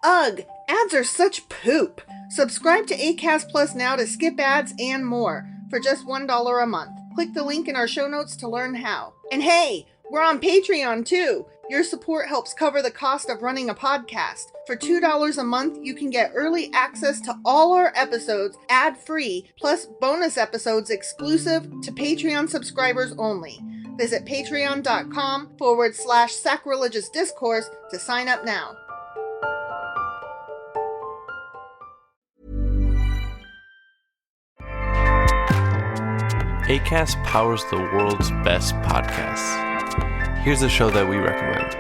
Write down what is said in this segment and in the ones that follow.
Ugh, ads are such poop. Subscribe to Acast Plus now to skip ads and more for just $1 a month. Click the link in our show notes to learn how. And hey, we're on Patreon too. Your support helps cover the cost of running a podcast. For $2 a month, you can get early access to all our episodes ad-free, plus bonus episodes exclusive to Patreon subscribers only. Visit patreon.com/sacrilegious discourse to sign up now. Acast powers the world's best podcasts. Here's a show that we recommend.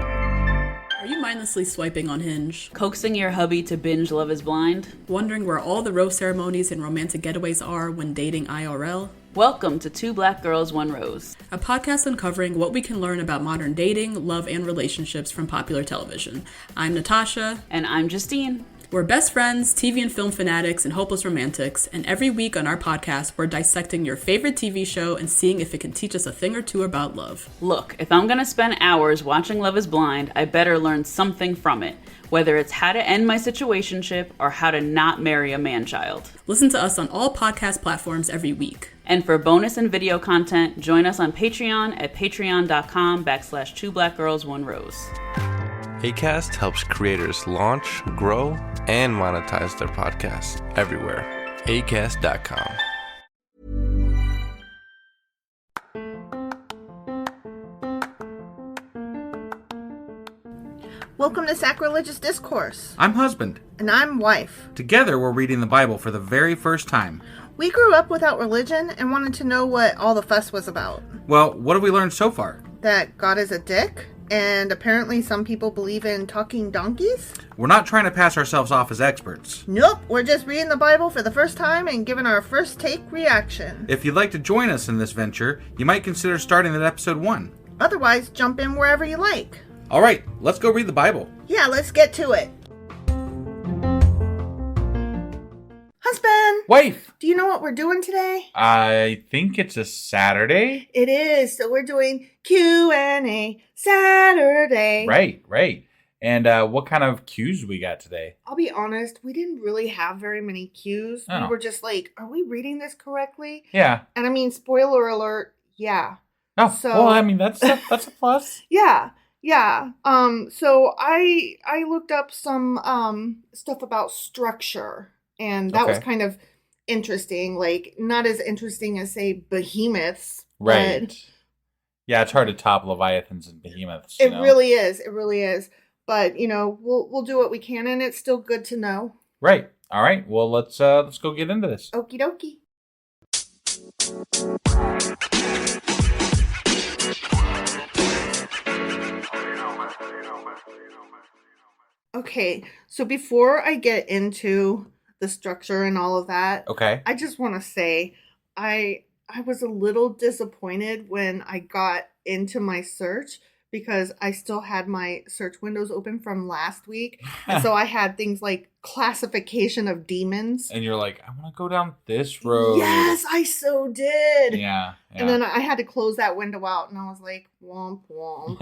Are you mindlessly swiping on Hinge? Coaxing your hubby to binge Love is Blind? Wondering where all the rose ceremonies and romantic getaways are when dating IRL? Welcome to Two Black Girls, One Rose, a podcast uncovering what we can learn about modern dating, love, and relationships from popular television. I'm Natasha. And I'm Justine. We're best friends, TV and film fanatics, and hopeless romantics, and every week on our podcast, we're dissecting your favorite TV show and seeing if it can teach us a thing or two about love. Look, if I'm gonna spend hours watching Love is Blind, I better learn something from it, whether it's how to end my situationship or how to not marry a man-child. Listen to us on all podcast platforms every week. And for bonus and video content, join us on Patreon at patreon.com/twoblackgirlsonerose. Acast helps creators launch, grow, and monetize their podcasts everywhere. Acast.com. Welcome to Sacrilegious Discourse. I'm husband. And I'm wife. Together, we're reading the Bible for the very first time. We grew up without religion and wanted to know what all the fuss was about. Well, what have we learned so far? That God is a dick, and apparently some people believe in talking donkeys? We're not trying to pass ourselves off as experts. Nope, we're just reading the Bible for the first time and giving our first take reaction. If you'd like to join us in this venture, you might consider starting at episode 1. Otherwise, jump in wherever you like. All right, let's go read the Bible. Yeah, let's get to it. Husband! Wife! Do you know what we're doing today? I think it's a Saturday. It is, so we're doing Q&A Saturday. Right. And what kind of cues we got today? I'll be honest, we didn't really have very many cues. Oh. We were just like, are we reading this correctly? Yeah. And I mean, spoiler alert, yeah. Oh, So- well, I mean, that's a plus. Yeah. So I looked up some stuff about structure, and that was Okay. kind of interesting. Like, not as interesting as, say, behemoths. Right. but Yeah, it's hard to top Leviathans and Behemoths. It really is. It really is. But, we'll do what we can, and it's still good to know. Right. All right. Well, let's go get into this. Okie dokie. Okay, so before I get into the structure and all of that, Okay. I just want to say I was a little disappointed when I got into my search because I still had my search windows open from last week. And so I had things like classification of demons. And you're like, I want to go down this road. Yes, I so did. Yeah. And then I had to close that window out, and I was like, womp womp.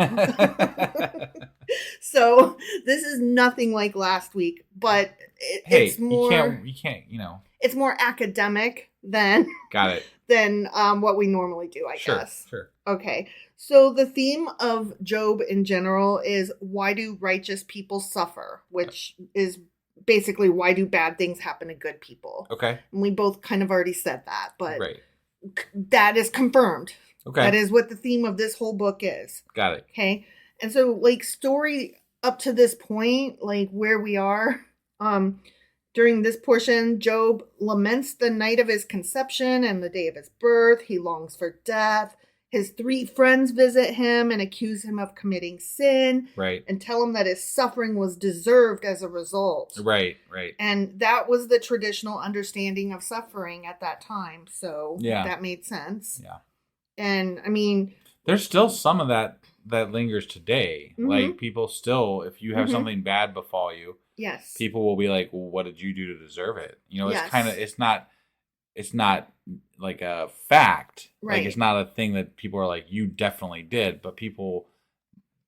So this is nothing like last week, but it's more. you can't. It's more academic than Got it. than what we normally do, I guess. Sure. Okay, so the theme of Job in general is why do righteous people suffer, which is basically why do bad things happen to good people. Okay. And we both kind of already said that, but Right. that is confirmed. Okay. That is what the theme of this whole book is. Got it. Okay. And so, like, story up to this point, like where we are, during this portion, Job laments the night of his conception and the day of his birth. He longs for death. His 3 friends visit him and accuse him of committing sin. Right. And tell him that his suffering was deserved as a result. Right. And that was the traditional understanding of suffering at that time. So Yeah. that made sense. Yeah. And I mean, There's still some of that lingers today. Mhm. Like, people still, if you have Mhm. something bad befall you, yes. people will be like, well, what did you do to deserve it? It's Yes. kind of, it's not like a fact. Right. Like, it's not a thing that people are like, you definitely did. But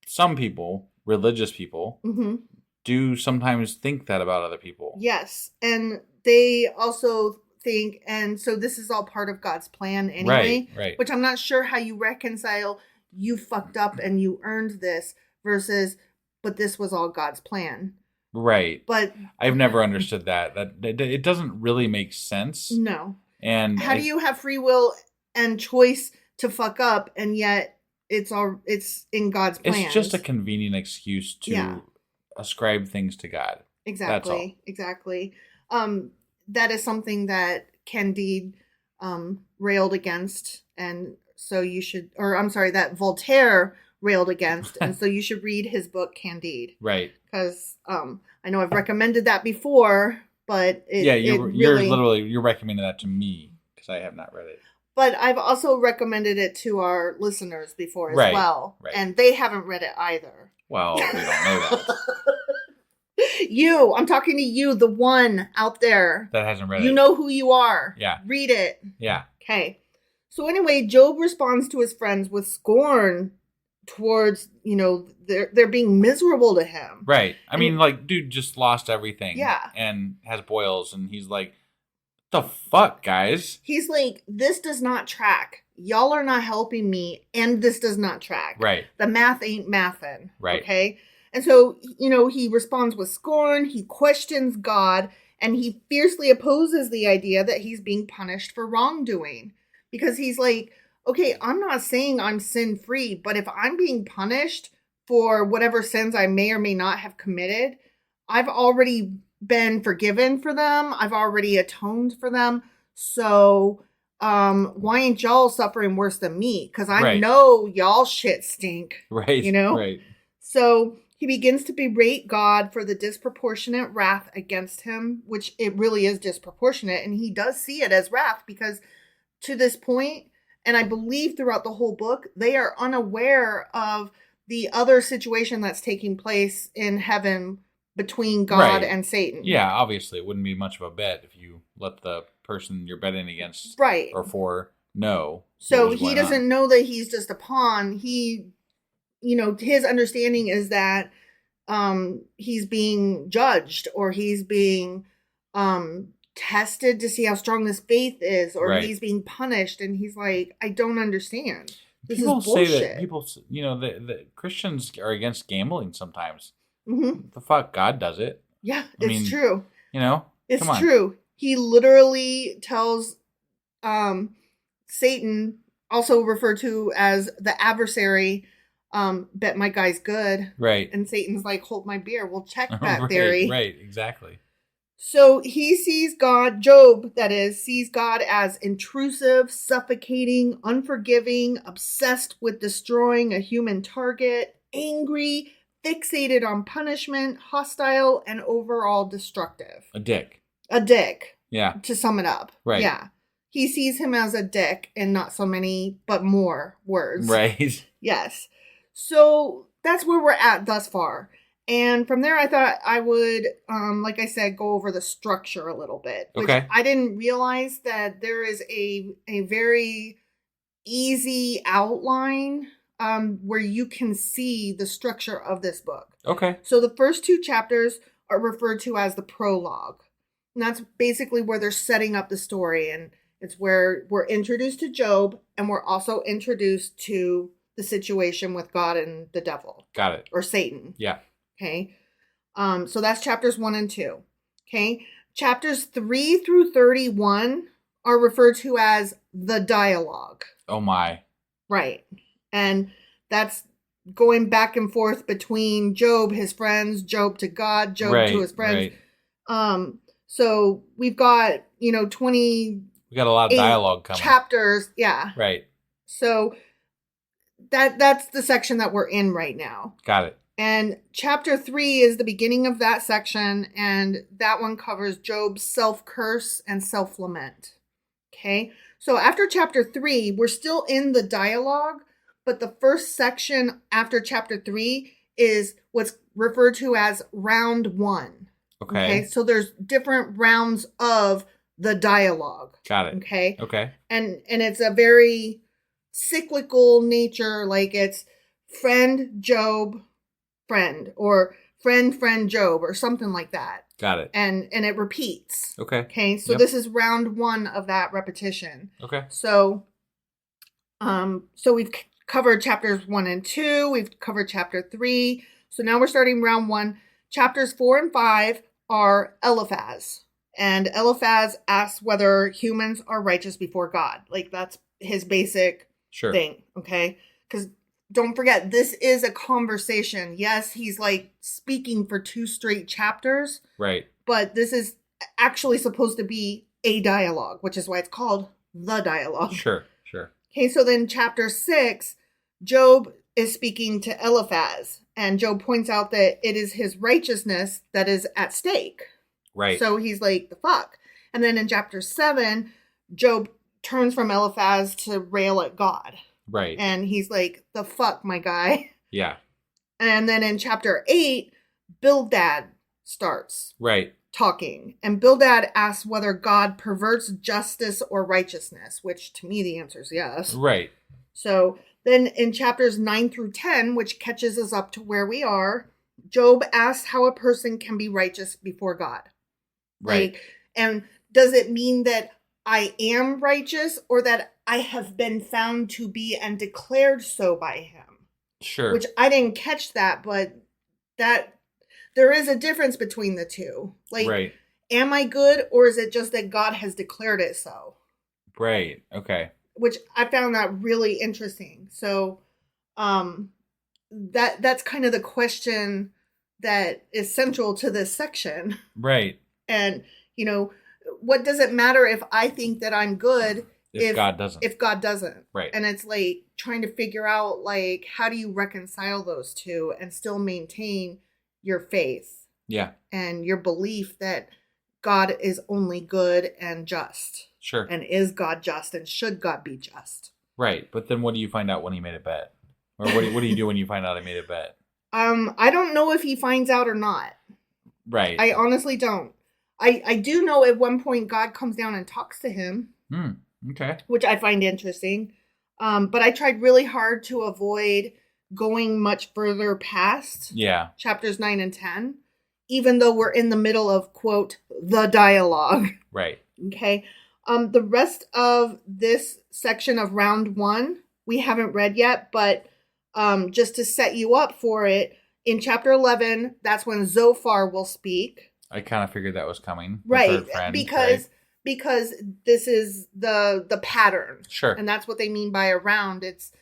some people, religious people, Mm-hmm. do sometimes think that about other people. Yes. And they also think, and so this is all part of God's plan anyway. Right. Which I'm not sure how you reconcile you fucked up and you earned this versus, but this was all God's plan. Right. But I've never understood that. It doesn't really make sense. no. And how do you have free will and choice to fuck up, and yet it's in God's plan? It's just a convenient excuse to ascribe things to God. Exactly. Exactly. That is something that Candide railed against, and so you should, or I'm sorry, that Voltaire railed against, and so you should read his book Candide. Right. Because I know I've recommended that before, but you're recommending that to me because I have not read it. But I've also recommended it to our listeners before as well, and they haven't read it either. Well, we don't know that. I'm talking to you, the one out there that hasn't read it. You know who you are. Yeah. Read it. Yeah. Okay. So anyway, Job responds to his friends with scorn towards, they're being miserable to him. Right. I mean, like, dude just lost everything. Yeah. And has boils, and he's like, the fuck, guys? He's like, this does not track. Y'all are not helping me, and this does not track. Right. The math ain't mathin'. Right. Okay? And so, he responds with scorn, he questions God, and he fiercely opposes the idea that he's being punished for wrongdoing. Because he's like, okay, I'm not saying I'm sin-free, but if I'm being punished for whatever sins I may or may not have committed, I've already been forgiven for them. I've already atoned for them. So why ain't y'all suffering worse than me? Because I know y'all shit stink. Right. Right. So he begins to berate God for the disproportionate wrath against him, which it really is disproportionate. And he does see it as wrath because to this point, and I believe throughout the whole book, they are unaware of the other situation that's taking place in heaven between God and Satan. Yeah, obviously, it wouldn't be much of a bet if you let the person you're betting against or for know. So he doesn't know that he's just a pawn. He, his understanding is that he's being judged or he's being tested to see how strong this faith is, or he's being punished, and he's like, I don't understand. This is bullshit. Say that people, the Christians are against gambling sometimes. Mm-hmm. The fuck, God does it. Yeah, it's true. It's true. He literally tells Satan, also referred to as the adversary, bet my guy's good. Right. And Satan's like, hold my beer. We'll check that theory. Right, exactly. So he sees God, Job, that is, sees God as intrusive, suffocating, unforgiving, obsessed with destroying a human target, angry, fixated on punishment, hostile, and overall destructive. A dick. Yeah. To sum it up. Right. Yeah. He sees him as a dick in not so many, but more words. Right. Yes. So that's where we're at thus far. And from there, I thought I would, like I said, go over the structure a little bit. Which I didn't realize that there is a very easy outline where you can see the structure of this book. Okay. So the first two chapters are referred to as the prologue. And that's basically where they're setting up the story. And it's where we're introduced to Job, and we're also introduced to the situation with God and the devil. Got it. Or Satan. Yeah. Okay. So that's chapters 1 and 2. Okay. Chapters 3 through 31 are referred to as the dialogue. Oh my. Right. And that's going back and forth between Job, his friends, Job to God, Job to his friends. Right. So we've got, 20. We got a lot of dialogue coming. Chapters. Yeah. Right. So that's the section that we're in right now. Got it. And chapter 3 is the beginning of that section, and that one covers Job's self-curse and self-lament. Okay? So after chapter 3, we're still in the dialogue, but the first section after chapter 3 is what's referred to as round 1. Okay? So there's different rounds of the dialogue. Got it. Okay? Okay. And it's a very cyclical nature, like it's friend Job, friend, or friend Job, or something like that. Got it. And it repeats. Okay. So this is round 1 of that repetition. Okay. So we've covered chapters 1 and 2. We've covered chapter 3. So now we're starting round 1. Chapters 4 and 5 are Eliphaz. And Eliphaz asks whether humans are righteous before God. Like, that's his basic thing. Okay. Because don't forget, this is a conversation. Yes, he's like speaking for 2 straight chapters. Right. But this is actually supposed to be a dialogue, which is why it's called the dialogue. Sure. Okay, so then chapter 6, Job is speaking to Eliphaz. And Job points out that it is his righteousness that is at stake. Right. So he's like, the fuck? And then in chapter 7, Job turns from Eliphaz to rail at God. Right. And he's like, the fuck, my guy? Yeah. And then in chapter 8, Bildad starts talking. And Bildad asks whether God perverts justice or righteousness, which to me the answer is yes. Right. So then in chapters 9 through 10, which catches us up to where we are, Job asks how a person can be righteous before God. Right. And does it mean that I am righteous, or that I have been found to be and declared so by him? Sure. Which I didn't catch that, but that there is a difference between the two. Like, am I good, or is it just that God has declared it so? Right. Okay. Which I found that really interesting. So, that's kind of the question that is central to this section. Right. And, what does it matter if I think that I'm good if God doesn't? If God doesn't. Right. And it's like trying to figure out, like, how do you reconcile those two and still maintain your faith? Yeah. And your belief that God is only good and just. Sure. And is God just, and should God be just? Right. But then what do you find out when he made a bet? Or what do you do when you find out he made a bet? I don't know if he finds out or not. Right. I honestly don't. I do know at one point God comes down and talks to him. Okay. Which I find interesting. But I tried really hard to avoid going much further past chapters 9 and 10, even though we're in the middle of, quote, the dialogue. Right. Okay. The rest of this section of round 1, we haven't read yet, but just to set you up for it, in chapter 11, that's when Zophar will speak. I kind of figured that was coming. Right. Because this is the pattern. Sure. And that's what they mean by a round. It's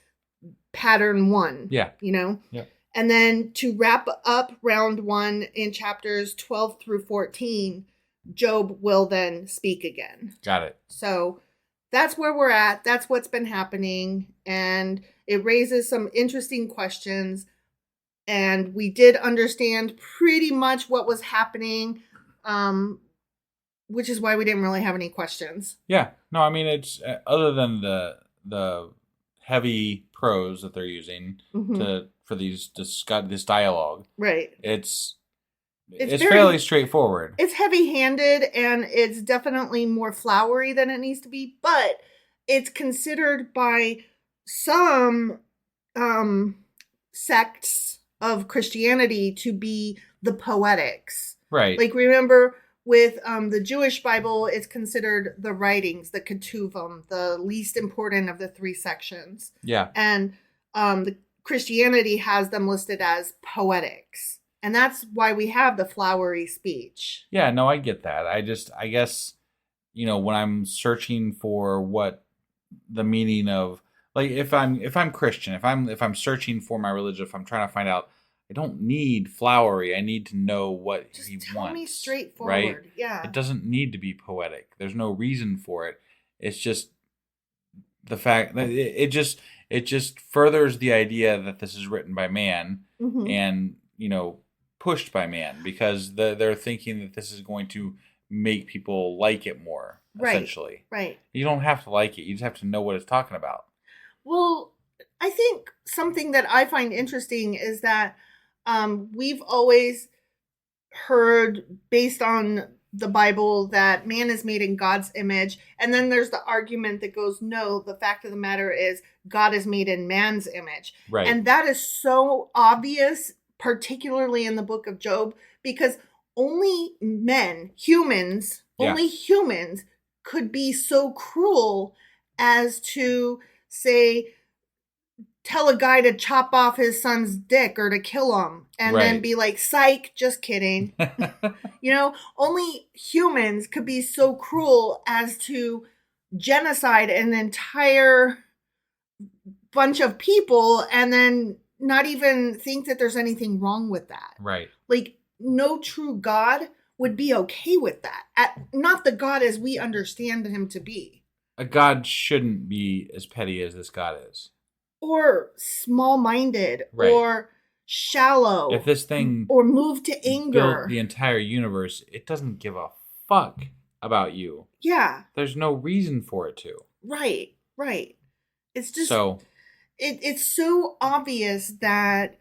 pattern 1. Yeah. Yeah. And then to wrap up round 1 in chapters 12 through 14, Job will then speak again. Got it. So that's where we're at. That's what's been happening. And it raises some interesting questions. And we did understand pretty much what was happening, which is why we didn't really have any questions. Yeah. No, I mean, it's other than the heavy prose that they're using for this dialogue. Right. It's fairly straightforward. It's heavy-handed, and it's definitely more flowery than it needs to be, but it's considered by some sects of Christianity to be the poetics. Right. Like, remember with the Jewish Bible, it's considered the writings, the Ketuvim, the least important of the 3 sections. Yeah. And the Christianity has them listed as poetics. And that's why we have the flowery speech. Yeah, no, I get that. I guess, when I'm searching for what the meaning of, like, if I'm Christian, if I'm searching for my religion, if I'm trying to find out, I don't need flowery. I need to know what he wants. Just tell me straightforward. Right? Yeah. It doesn't need to be poetic. There's no reason for it. It's just the fact that it just furthers the idea that this is written by man and, pushed by man, because they're thinking that this is going to make people like it more, essentially. Right. You don't have to like it. You just have to know what it's talking about. Well, I think something that I find interesting is that we've always heard, based on the Bible, that man is made in God's image. And then there's the argument that goes, no, the fact of the matter is God is made in man's image. Right. And that is so obvious particularly in the book of Job, because only humans could be so cruel as to say, tell a guy to chop off his son's dick or to kill him and then be like, psych, just kidding. Only humans could be so cruel as to genocide an entire bunch of people and then not even think that there's anything wrong with that. Right. Like, no true God would be okay with that. Not the God as we understand him to be. A God shouldn't be as petty as this God is. Or small-minded, or shallow. If this thing or moved to anger, built the entire universe, it doesn't give a fuck about you. Yeah. There's no reason for it to. Right. It's just it's so obvious that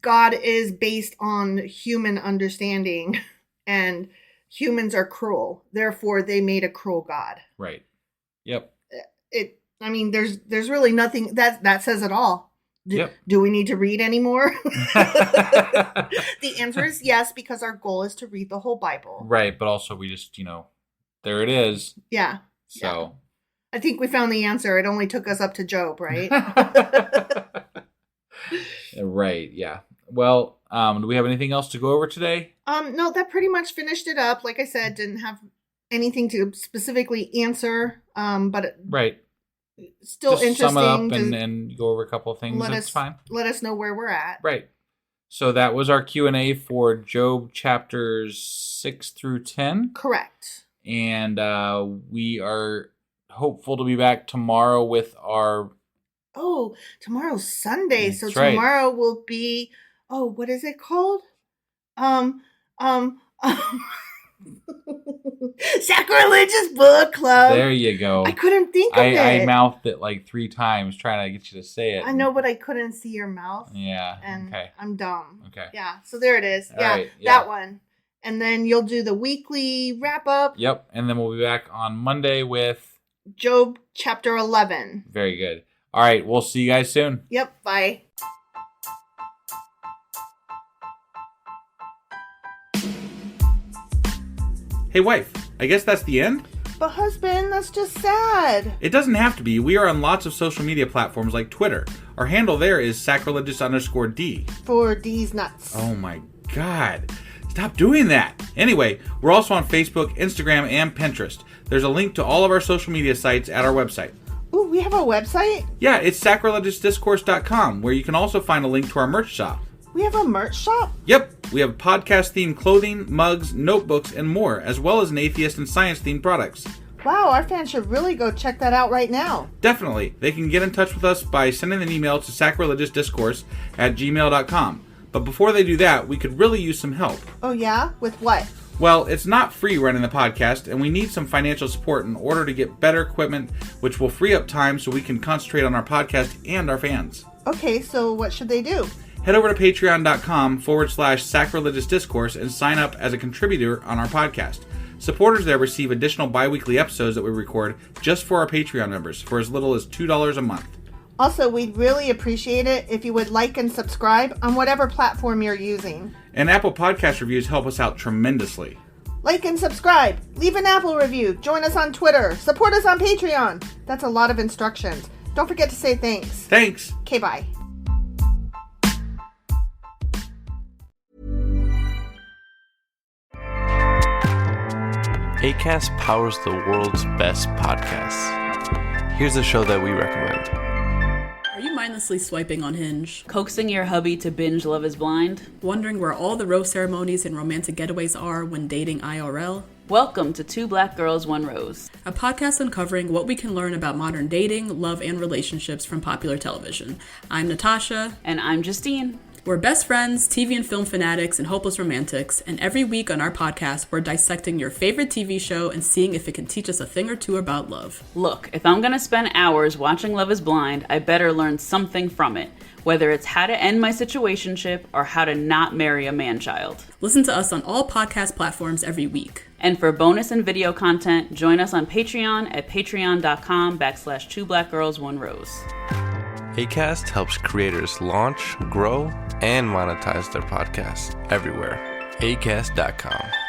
God is based on human understanding and humans are cruel. Therefore, they made a cruel God. Right. Yep. There's really nothing that says it all. Do we need to read anymore? The answer is yes, because our goal is to read the whole Bible. Right, but also we just, there it is. Yeah. So. Yeah. I think we found the answer. It only took us up to Job, right? Right, yeah. Well, do we have anything else to go over today? No, that pretty much finished it up. Like I said, didn't have anything to specifically answer, but right. Still just interesting. Sum it up and go over a couple of things. That's fine. Let us know where we're at. Right. So that was our Q&A for Job chapters 6 through 10. Correct. And we are hopeful to be back tomorrow with our... Oh, tomorrow's Sunday. That's so tomorrow will be... Oh, what is it called? Sacrilegious Book Club. There you go. I couldn't think of it. I mouthed it like 3 times trying to get you to say it. I know, but I couldn't see your mouth. Yeah. And okay. I'm dumb. Okay. Yeah. So there it is. All right, yeah. That one. And then you'll do the weekly wrap up. Yep. And then we'll be back on Monday with Job chapter 11. Very good. All right. We'll see you guys soon. Yep. Bye. Hey, wife, I guess that's the end? But husband, that's just sad. It doesn't have to be. We are on lots of social media platforms like Twitter. Our handle there is sacrilegious_D. For D's nuts. Oh my God. Stop doing that. Anyway, we're also on Facebook, Instagram, and Pinterest. There's a link to all of our social media sites at our website. Ooh, we have a website? Yeah, it's sacrilegiousdiscourse.com, where you can also find a link to our merch shop. We have a merch shop? Yep, we have podcast-themed clothing, mugs, notebooks, and more, as well as an atheist and science-themed products. Wow, our fans should really go check that out right now. Definitely. They can get in touch with us by sending an email to sacrilegiousdiscourse@gmail.com. But before they do that, we could really use some help. Oh yeah? With what? Well, it's not free running the podcast, and we need some financial support in order to get better equipment, which will free up time so we can concentrate on our podcast and our fans. Okay, so what should they do? Head over to patreon.com/sacrilegiousdiscourse and sign up as a contributor on our podcast. Supporters there receive additional bi-weekly episodes that we record just for our Patreon members for as little as $2 a month. Also, we'd really appreciate it if you would like and subscribe on whatever platform you're using. And Apple Podcast reviews help us out tremendously. Like and subscribe. Leave an Apple review. Join us on Twitter. Support us on Patreon. That's a lot of instructions. Don't forget to say thanks. Thanks. Okay, bye. Acast powers the world's best podcasts. Here's a show that we recommend. Are you mindlessly swiping on Hinge? Coaxing your hubby to binge Love is Blind? Wondering where all the rose ceremonies and romantic getaways are when dating IRL? Welcome to Two Black Girls, One Rose, a podcast uncovering what we can learn about modern dating, love, and relationships from popular television. I'm Natasha. And I'm Justine. We're best friends, TV and film fanatics, and hopeless romantics, and every week on our podcast, we're dissecting your favorite TV show and seeing if it can teach us a thing or two about love. Look, if I'm gonna spend hours watching Love is Blind, I better learn something from it, whether it's how to end my situationship or how to not marry a man-child. Listen to us on all podcast platforms every week. And for bonus and video content, join us on Patreon at patreon.com/2blackgirls1rose. Acast helps creators launch, grow, and monetize their podcasts everywhere. Acast.com.